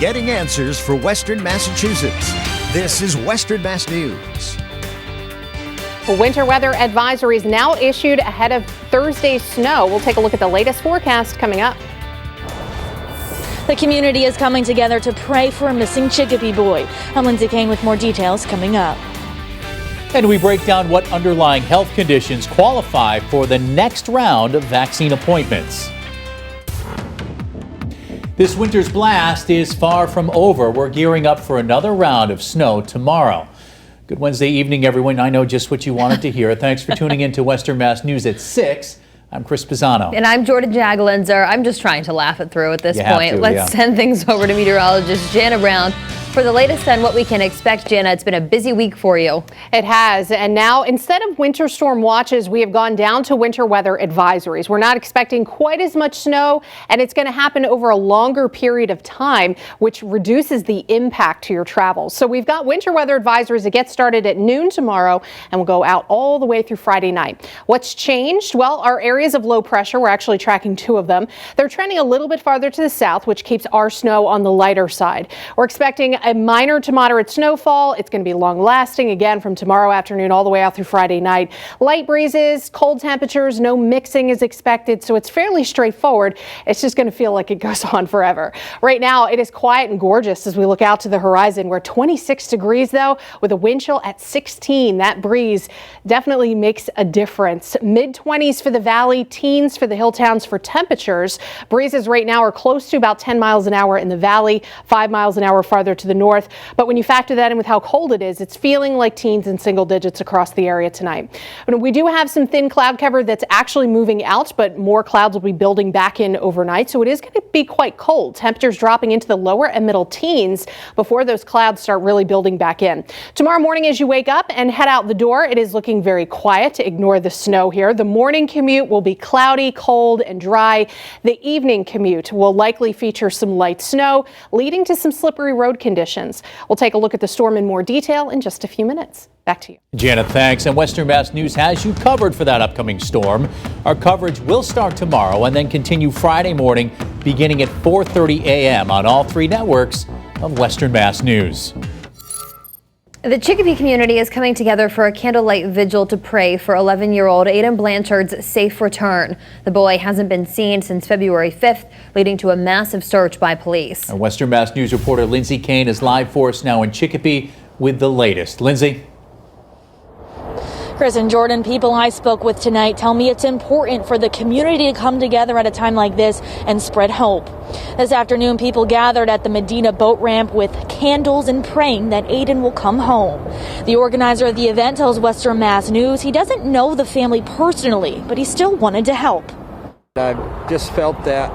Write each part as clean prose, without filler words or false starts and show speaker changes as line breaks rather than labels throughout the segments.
Getting answers for Western Massachusetts. This is Western Mass News.
Winter weather advisories now issued ahead of Thursday's snow. We'll take a look at the latest forecast coming up.
The community is coming together to pray for a missing Chicopee boy. I'm Lindsay Kane with more details coming up.
And we break down what underlying health conditions qualify for the next round of vaccine appointments. This winter's blast is far from over. We're gearing up for another round of snow tomorrow. Good Wednesday evening, everyone. I know just what you wanted to hear. Thanks for tuning in to Western Mass News at 6. I'm Chris Pisano.
And I'm Jordyn Jagolinzer. I'm just trying to laugh it through at this point. Let's send things over to meteorologist Janna Brown for the latest on what we can expect. Janna, it's been a busy week for you.
It has. And now, instead of winter storm watches, we have gone down to winter weather advisories. We're not expecting quite as much snow, and it's going to happen over a longer period of time, which reduces the impact to your travels. So we've got winter weather advisories that get started at noon tomorrow and will go out all the way through Friday night. What's changed? Well, our areas of low pressure, we're actually tracking 2 of them. They're trending a little bit farther to the south, which keeps our snow on the lighter side. We're expecting a minor to moderate snowfall. It's going to be long lasting again from tomorrow afternoon all the way out through Friday night. Light breezes, cold temperatures, no mixing is expected, so it's fairly straightforward. It's just going to feel like it goes on forever. Right now, it is quiet and gorgeous as we look out to the horizon. We're 26 degrees though, with a wind chill at 16. That breeze definitely makes a difference. Mid-20s for the valley, teens for the hill towns for temperatures. Breezes right now are close to about 10 miles an hour in the valley, 5 miles an hour farther to the north. But when you factor that in with how cold it is, it's feeling like teens in single digits across the area tonight. But we do have some thin cloud cover that's actually moving out, but more clouds will be building back in overnight. So it is going to be quite cold. Temperatures dropping into the lower and middle teens before those clouds start really building back in. Tomorrow morning, as you wake up and head out the door, it is looking very quiet. Ignore the snow here. The morning commute will be cloudy, cold, and dry. The evening commute will likely feature some light snow, leading to some slippery road conditions. We'll take a look at the storm in more detail in just a few minutes. Back to you.
Janna, thanks. And Western Mass News has you covered for that upcoming storm. Our coverage will start tomorrow and then continue Friday morning beginning at 4:30 a.m. on all 3 networks of Western Mass News.
The Chicopee community is coming together for a candlelight vigil to pray for 11-year-old Aiden Blanchard's safe return. The boy hasn't been seen since February 5th, leading to a massive search by police.
Our Western Mass News reporter Lindsay Kane is live for us now in Chicopee with the latest. Lindsay?
Chris and Jordan, people I spoke with tonight tell me it's important for the community to come together at a time like this and spread hope. This afternoon, people gathered at the Medina boat ramp with candles and praying that Aiden will come home. The organizer of the event tells Western Mass News he doesn't know the family personally, but he still wanted to help.
I just felt that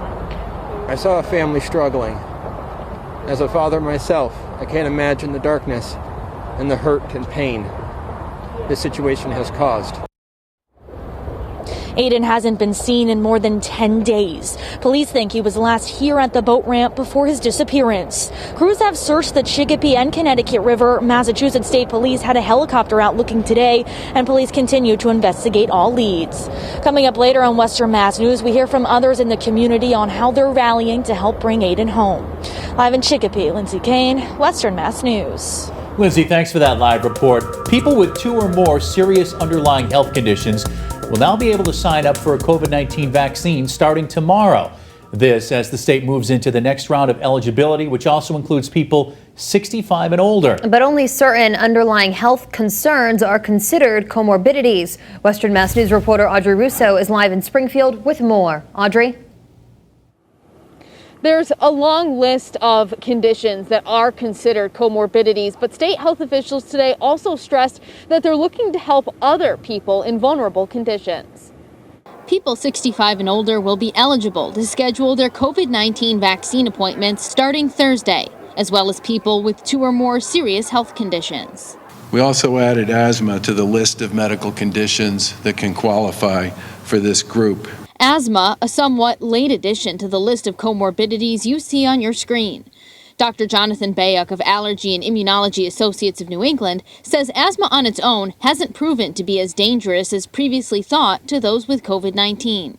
I saw a family struggling. As a father myself, I can't imagine the darkness and the hurt and pain this situation has caused.
Aiden hasn't been seen in more than 10 days. Police think he was last here at the boat ramp before his disappearance. Crews have searched the Chicopee and Connecticut River. Massachusetts State Police had a helicopter out looking today, and police continue to investigate all leads. Coming up later on Western Mass News, we hear from others in the community on how they're rallying to help bring Aiden home. Live in Chicopee, Lindsay Kane, Western Mass News.
Lindsay, thanks for that live report. People with 2 or more serious underlying health conditions will now be able to sign up for a COVID-19 vaccine starting tomorrow. This as the state moves into the next round of eligibility, which also includes people 65 and older.
But only certain underlying health concerns are considered comorbidities. Western Mass News reporter Audrey Russo is live in Springfield with more. Audrey?
There's a long list of conditions that are considered comorbidities, but state health officials today also stressed that they're looking to help other people in vulnerable conditions.
People 65 and older will be eligible to schedule their COVID-19 vaccine appointments starting Thursday, as well as people with 2 or more serious health conditions.
We also added asthma to the list of medical conditions that can qualify for this group.
Asthma, a somewhat late addition to the list of comorbidities you see on your screen. Dr. Jonathan Bayuk of Allergy and Immunology Associates of New England says asthma on its own hasn't proven to be as dangerous as previously thought to those with COVID-19.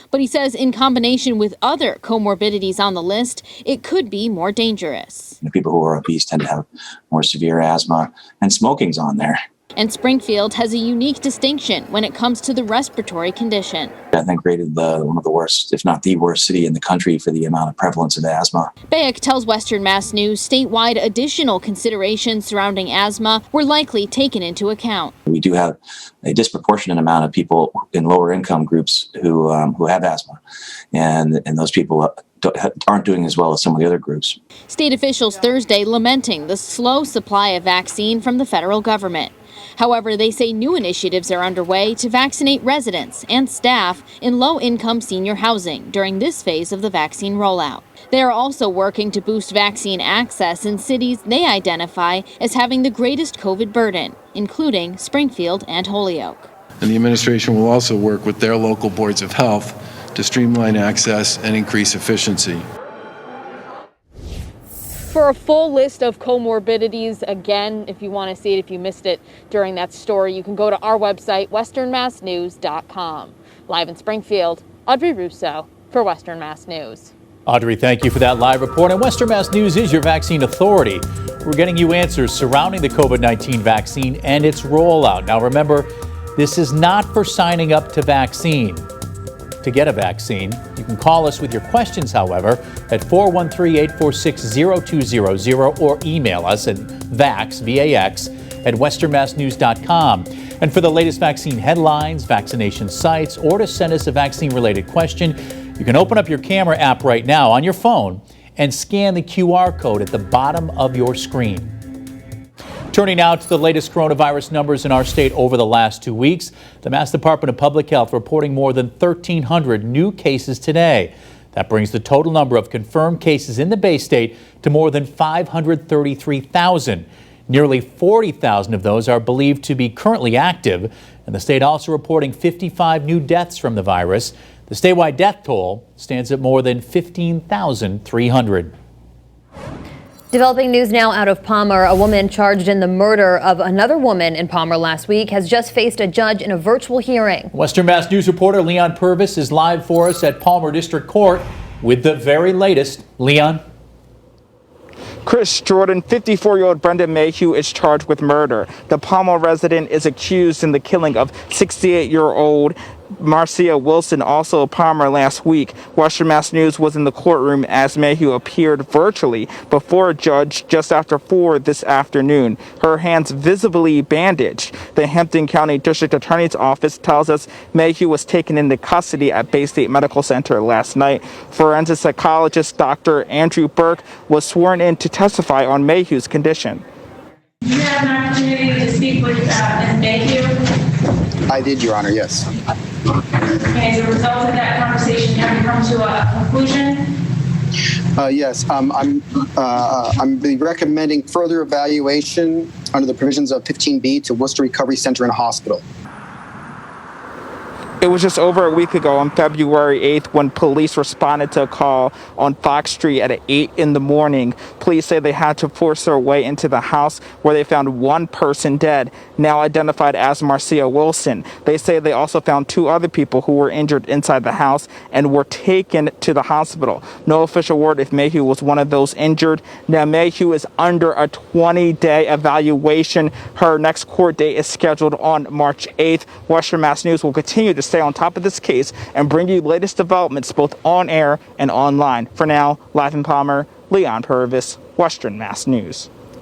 But he says in combination with other comorbidities on the list, it could be more dangerous.
The people who are obese tend to have more severe asthma, and smoking's on there.
And Springfield has a unique distinction when it comes to the respiratory condition.
I think rated one of the worst, if not the worst city in the country for the amount of prevalence of asthma.
Bayek tells Western Mass News statewide additional considerations surrounding asthma were likely taken into account.
We do have a disproportionate amount of people in lower income groups who have asthma, and those people aren't doing as well as some of the other groups.
State officials Thursday lamenting the slow supply of vaccine from the federal government. However, they say new initiatives are underway to vaccinate residents and staff in low-income senior housing during this phase of the vaccine rollout. They are also working to boost vaccine access in cities they identify as having the greatest COVID burden, including Springfield and Holyoke.
And the administration will also work with their local boards of health to streamline access and increase efficiency.
For a full list of comorbidities, again, if you want to see it, if you missed it during that story, you can go to our website, westernmassnews.com. Live in Springfield, Audrey Russo for Western Mass News.
Audrey, thank you for that live report. And Western Mass News is your vaccine authority. We're getting you answers surrounding the COVID-19 vaccine and its rollout. Now, remember, this is not for signing up to get a vaccine. You can call us with your questions, however, at 413-846-0200 or email us at vax, V-A-X, at westernmassnews.com. And for the latest vaccine headlines, vaccination sites, or to send us a vaccine-related question, you can open up your camera app right now on your phone and scan the QR code at the bottom of your screen. Turning now to the latest coronavirus numbers in our state over the last 2 weeks. The Mass Department of Public Health reporting more than 1,300 new cases today. That brings the total number of confirmed cases in the Bay State to more than 533,000. Nearly 40,000 of those are believed to be currently active. And the state also reporting 55 new deaths from the virus. The statewide death toll stands at more than 15,300.
Developing news now out of Palmer. A woman charged in the murder of another woman in Palmer last week has just faced a judge in a virtual hearing.
Western Mass News reporter Leon Purvis is live for us at Palmer District Court with the very latest. Leon.
Chris Jordan, 54-year-old Brenda Mayhew is charged with murder. The Palmer resident is accused in the killing of 68-year-old Marcia Wilson, also of Palmer, last week. Western Mass News was in the courtroom as Mayhew appeared virtually before a judge just after 4 this afternoon, her hands visibly bandaged. The Hampton County District Attorney's Office tells us Mayhew was taken into custody at Bay State Medical Center last night. Forensic psychologist Dr. Andrew Burke was sworn in to testify on Mayhew's condition.
You had an opportunity to speak with Ms. Mayhew?
I did, Your Honor, yes.
And as a result of that conversation, have you come to a conclusion?
Yes, I'm recommending further evaluation under the provisions of 15B to Worcester Recovery Center and Hospital.
It was just over a week ago on February 8th when police responded to a call on Fox Street at 8 in the morning. Police say they had to force their way into the house where they found one person dead, now identified as Marcia Wilson. They say they also found 2 other people who were injured inside the house and were taken to the hospital. No official word if Mayhew was one of those injured. Now, Mayhew is under a 20-day evaluation. Her next court date is scheduled on March 8th. Western Mass News will continue to stay on top of this case and bring you latest developments both on air and online. For now, live in Palmer, Leon Purvis, Western Mass News.